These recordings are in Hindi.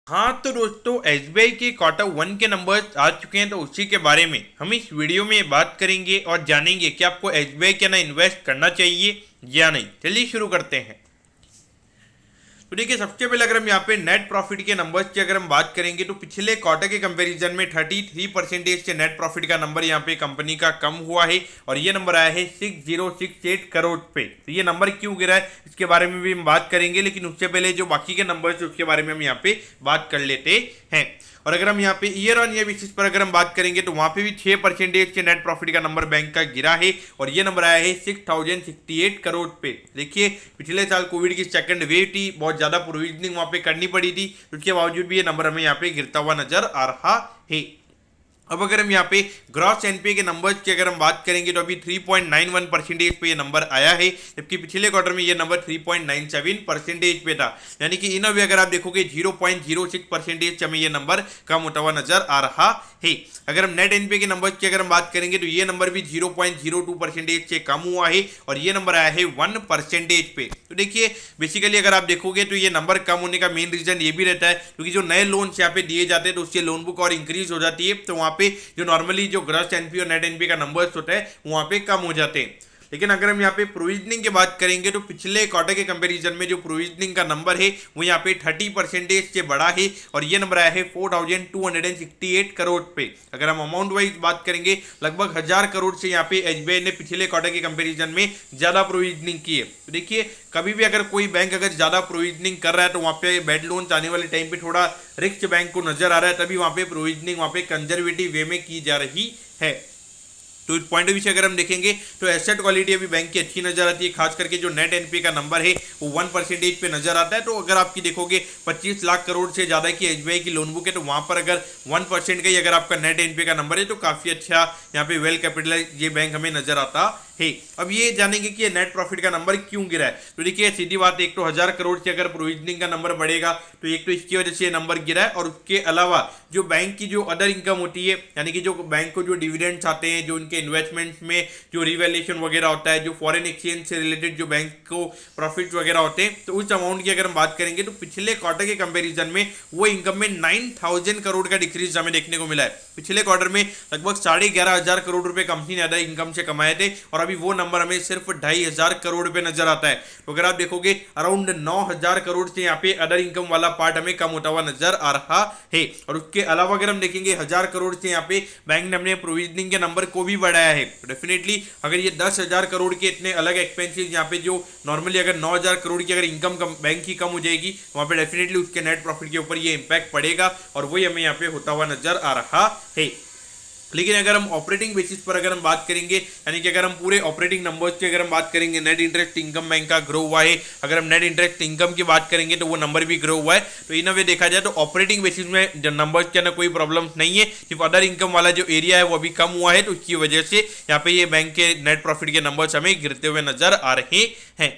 हाँ तो दोस्तों एसबीआई के क्वार्टर वन के नंबर्स आ चुके हैं, तो उसी के बारे में हम इस वीडियो में बात करेंगे और जानेंगे कि आपको एसबीआई के ना इन्वेस्ट करना चाहिए या नहीं। चलिए शुरू करते हैं। तो देखिए, सबसे पहले अगर हम यहाँ पे नेट प्रॉफिट के नंबर्स की अगर हम बात करेंगे तो पिछले क्वार्टर के कंपैरिजन में 33% से नेट प्रॉफिट का नंबर यहाँ पे कंपनी का कम हुआ है और ये नंबर आया है 6068 करोड़ पे। तो ये नंबर क्यों गिरा है इसके बारे में भी हम बात करेंगे, लेकिन उससे पहले जो बाकी के नंबर्स है उसके बारे में हम यहाँ पे बात कर लेते हैं। और अगर हम यहाँ पे ईयर ऑन ईयर बेसिस पर अगर हम बात करेंगे तो वहां पे भी 6% के नेट प्रॉफिट का नंबर बैंक का गिरा है और ये नंबर आया है 6068 करोड़ पे। देखिए, पिछले साल कोविड की सेकंड वेव थी, बहुत ज्यादा प्रोविजनिंग वहां पे करनी पड़ी थी, उसके बावजूद भी ये नंबर हमें यहाँ पे गिरता हुआ नजर आ रहा है। अब अगर हम यहाँ पे ग्रॉस एनपीए के नंबर्स की अगर हम बात करेंगे तो अभी 3.91% पे ये नंबर आया है, जबकि पिछले क्वार्टर में ये नंबर 3.97% पे था। यानी कि इन अभी अगर आप देखोगे 0.06% से हमें ये नंबर कम होता हुआ नजर आ रहा है। अगर हम नेट एनपीए के नंबर्स की अगर हम बात करेंगे तो ये नंबर भी 0.02% से कम हुआ है और ये नंबर आया है 1% पे। तो देखिए, बेसिकली अगर आप देखोगे तो ये नंबर कम होने का मेन रीजन ये भी रहता है क्योंकि जो नए लोन यहाँ पे दिए जाते हैं तो उससे लोन बुक और इंक्रीज हो जाती है, तो वहां पे जो नॉर्मली जो ग्रॉस एनपी और नेट एनपी का नंबर्स होता है वहां पे कम हो जाते हैं। लेकिन अगर हम यहाँ पे प्रोविजनिंग की बात करेंगे तो पिछले क्वार्टर के कंपैरिजन में जो प्रोविजनिंग का नंबर है वो यहाँ पे 30% से बढ़ा है और ये नंबर आया है 4268 करोड़ पे। अगर हम अमाउंट वाइज बात करेंगे लगभग 1000 करोड़ से यहाँ पे एसबीआई ने पिछले क्वार्टर के कंपैरिजन में ज्यादा प्रोविजनिंग की है। तो देखिए, कभी भी अगर कोई बैंक अगर ज्यादा प्रोविजनिंग कर रहा है तो वहां पे बैड लोन आने वाले टाइम पे थोड़ा रिस्क बैंक को नजर आ रहा है, तभी वहां पे प्रोविजनिंग वहां पे कंजर्वेटिव वे में की जा रही है। तो इस पॉइंट ऑफ व्यू से अगर हम देखेंगे तो एसेट क्वालिटी अभी बैंक की अच्छी नजर आती है, खास करके जो नेट एनपी का नंबर है वो 1% पे नजर आता है। तो अगर आपकी देखोगे 25 लाख करोड़ से ज्यादा की एसबीआई की लोन बुक है, तो वहां पर अगर 1% का ही अगर आपका नेट एनपी का नंबर है तो काफी अच्छा यहाँ पे वेल कैपिटलाइज ये बैंक हमें नजर आता है। अब ये जानेंगे कि ये नेट प्रॉफिट का नंबर क्यों गिरा है। तो देखिए, सीधी बात है, एक तो 1000 करोड़ से अगर प्रोविजनिंग का नंबर बढ़ेगा तो एक तो इसकी वजह से ये नंबर गिरा है, और उसके अलावा जो बैंक की जो अदर इनकम होती है, यानी कि जो बैंक को जो डिविडेंड्स आते हैं, जो उनके इन्वेस्टमेंट्स में जो रिवैल्यूएशन वगैरह होता है, जो फॉरेन एक्सचेंज से रिलेटेड जो बैंक को प्रॉफिट वगैरह होते हैं, तो उस अमाउंट की अगर हम बात करेंगे तो पिछले क्वार्टर के कंपेरिजन में वो इनकम में 9000 करोड़ का डिक्रीज हमें देखने को मिला है। पिछले क्वार्टर में लगभग 11,500 करोड़ रुपए कंपनी ने अदर इनकम से कमाए थे और अभी वो नंबर हमें सिर्फ 2500 करोड़ पे नजर आता है। तो अगर आप देखोगे अराउंड 9000 करोड़ से यहाँ पे अदर इनकम वाला पार्ट हमें कम होता हुआ नजर आ रहा है। और उसके अलावा अगर हम देखेंगे 1000 करोड़ से यहाँ पे बैंक ने अपने प्रोविजनिंग के नंबर को भी बढ़ाया है। तो डेफिनेटली अगर ये 10,000 करोड़ के इतने अलग एक्सपेंसेस यहाँ पे जो नॉर्मली अगर 9000 करोड़ की अगर इनकम बैंक की कम हो जाएगी, वहां पे डेफिनेटली उसके नेट प्रॉफिट के ऊपर ये इंपैक्ट पड़ेगा और वही हमें यहाँ पे होता हुआ नजर आ रहा है। लेकिन अगर हम ऑपरेटिंग बेसिस पर अगर हम बात करेंगे, यानी कि अगर हम पूरे ऑपरेटिंग नंबर्स की अगर हम बात करेंगे, नेट इंटरेस्ट इनकम बैंक का ग्रो हुआ है। अगर हम नेट इंटरेस्ट इनकम की बात करेंगे तो वो नंबर भी ग्रो हुआ है। तो इन वे देखा जाए तो ऑपरेटिंग बेसिस में नंबर्स के अंदर कोई प्रॉब्लम नहीं है, सिर्फ अदर इनकम वाला जो एरिया है वो अभी कम हुआ है, तो उसकी वजह से यहाँ पे ये बैंक के नेट प्रॉफिट के नंबर्स हमें गिरते हुए नजर आ रहे हैं।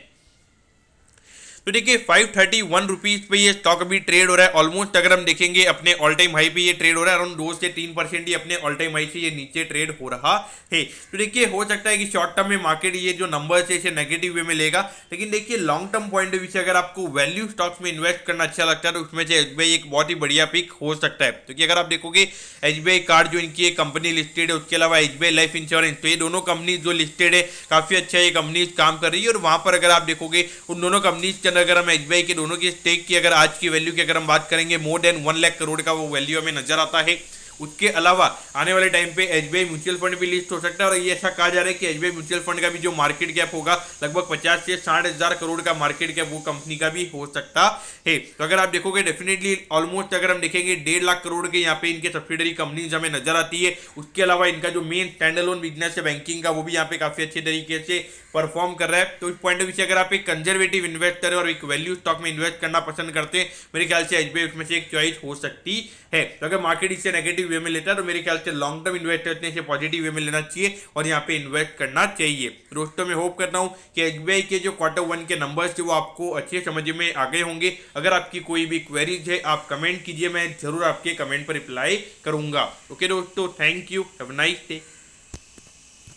तो देखिए, 531 रुपीज पे ये स्टॉक अभी ट्रेड हो रहा है। ऑलमोस्ट अगर हम देखेंगे अपने ऑल टाइम हाई पे ये ट्रेड हो रहा है, अराउंड 2 से 3% ही अपने ऑल टाइम हाई से ये नीचे ट्रेड हो रहा है। तो देखिए, हो सकता है कि शॉर्ट टर्म में मार्केट ये जो नंबर है इसे नेगेटिव वे में लेगा, लेकिन देखिए long term point of view से अगर आपको वैल्यू स्टॉक्स में इन्वेस्ट करना अच्छा लगता है तो उसमें से एसबीआई एक बहुत ही बढ़िया पिक हो सकता है। क्योंकि अगर आप देखोगे एसबीआई कार्ड जो इनकी एक कंपनी लिस्टेड है, उसके अलावा एसबीआई लाइफ इंश्योरेंस, तो ये दोनों कंपनी जो लिस्टेड है काफी अच्छा ये कंपनीज काम कर रही है। और वहां पर अगर आप देखोगे उन दोनों कंपनीज के अंदर अगर हम एसबीआई के दोनों की स्टेक की अगर आज की वैल्यू की अगर हम बात करेंगे, मोर देन 1 लाख करोड़ का वो वैल्यू हमें नजर आता है। उसके अलावा आने वाले टाइम पे एसबीआई म्यूचुअल फंड भी लिस्ट हो सकता है, और ये ऐसा कहा जा रहा है कि एसबीआई म्यूचुअल फंड का भी जो मार्केट कैप होगा लगभग 50 से 60,000 करोड़ का मार्केट कैप वो कंपनी का भी हो सकता है। तो अगर आप देखोगे डेफिनेटली ऑलमोस्ट अगर हम देखेंगे 1.5 लाख करोड़ के यहाँ पे इनके सब्सिडरी कंपनीज हमें नजर आती है। उसके अलावा इनका जो मेन स्टैंड अलोन बिजनेस है बैंकिंग का, वो भी यहाँ पे काफी अच्छे तरीके से परफॉर्म कर रहा है। तो इस पॉइंट ऑफ व्यू से अगर आप एक कंजर्वेटिव इन्वेस्टर और एक वैल्यू स्टॉक में इन्वेस्ट करना पसंद करते हैं, मेरे ख्याल से एसबीआई उसमें से एक चॉइस हो सकती है। तो अगर मार्केट इससे नेगेटिव वे में लेता है तो मेरे ख्याल से लॉन्ग टर्म इन्वेस्टर्स ने इसे पॉजिटिव वे में लेना चाहिए और यहाँ पे इन्वेस्ट करना चाहिए। दोस्तों, मैं होप करता हूँ कि एसबीआई के जो क्वार्टर वन के नंबर्स थे वो आपको अच्छे समझ में आ गए होंगे। अगर आपकी कोई भी क्वेरीज है आप कमेंट कीजिए, मैं जरूर आपके कमेंट पर रिप्लाई करूंगा। ओके दोस्तों, thank you, have a nice day.